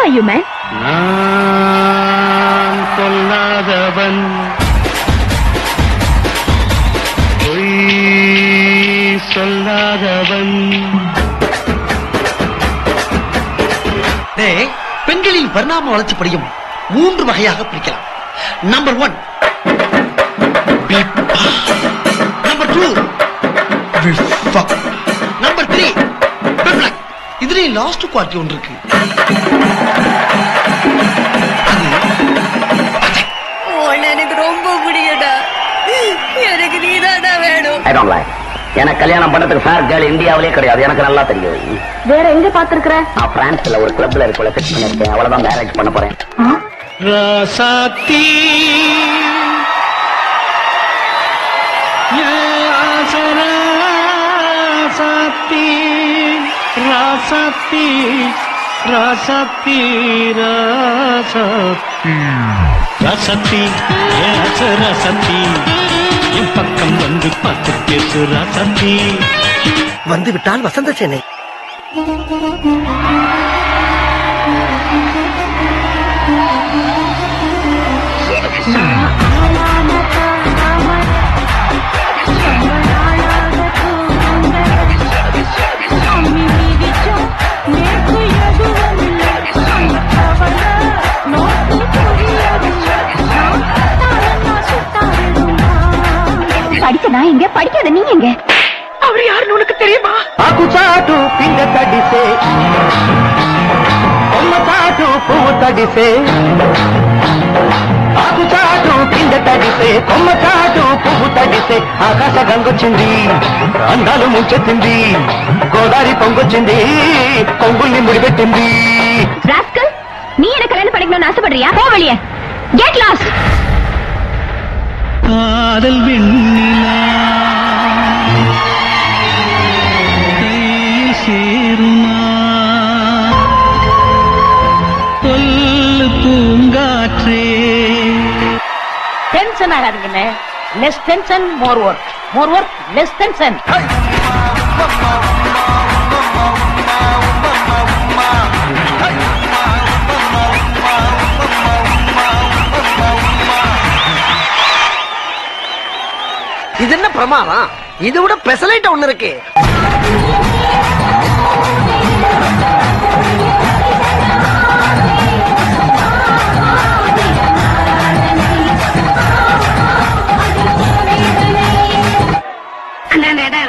are you, man? நான் சொல்லாதவன் பொய் சொல்லாதவன். பெண்களின் பரிணாம வளர்ச்சிப்படியும் 3 வகையாக பிரிக்கலாம். நம்பர் 1 நம்பர் 2 நம்பர் 3 இதுல லாஸ்ட் குவாலிட்டி ஒன்று இருக்கு. எனக்கு ரொம்ப பிடிக்கடா. எனக்கு நீதாடா வேணும். எனக்கு கல்யாணம் பண்றதுக்கு ஃபேர் கேர்ள் இந்தியாவிலே கிடையாது. எனக்கு நல்லா தெரியும். வேற எங்க பாத்துருக்குற? நான் பிரான்ஸ்ல ஒரு கிளப்ல இருக்கல ஃபிக்ஸ் பண்ணிருக்கேன். அவ்வளவுதான் மேரேஜ் பண்ண போறேன். ராசாத்தி ராசாத்தி ராசாத்தி ராசாத்தி ராசாத்தி ராசாத்தி ராசாத்தி என் பக்கம் வந்து பார்த்து பேசு ராசாத்தி. வந்து விட்டால் வசந்த சென்னை. படிச்ச நான் எங்க, படிக்காத நீ எங்க? அவர் யாருன்னு உனக்கு தெரியுமா? ఆకు చాటు పింగ తడిసే కొమ్మ చాటు పువ్వు తడిసే ఆకు చాటు పింగ తడిసే కొమ్మ చాటు పువ్వు తడిసే ఆకాశ గంగొచ్చింది అందాలు ముంచెత్తింది గోదావరి పొంగొచ్చింది పొంగుల్ని ముడిపెట్టింది. ராஸ்கல், நீ என்ன கல்யாணம் பண்ணிக்கணும்னு ஆசைப்படுறியா? போ வெளியே. Get lost. காதல் வெண்ணிலா கையில் சேருமா சொல்லு பூங்காற்றே. டென்ஷன் ஆகாதீங்கண்ணே. Less tension more work, more work less tension. இது என்ன பிரமாதம்? இது விட பெசலைட் ஒண்ணு இருக்கு.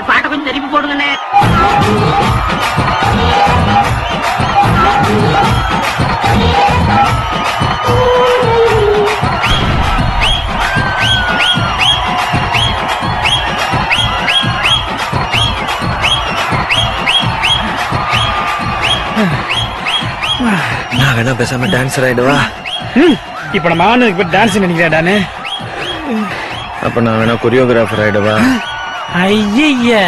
பாட்டை கொஞ்சம் திருப்பி போடுங்கண்ணே. நான் வேணா பேசாம டான்சர் ஆயிடுவா. இப்ப நம்ம ஆனதுக்கு டான்ஸ் நினைக்கிறேன். அப்ப நான் வேணா கொரியோகிராஃபர் ஆயிடுவா. ஐய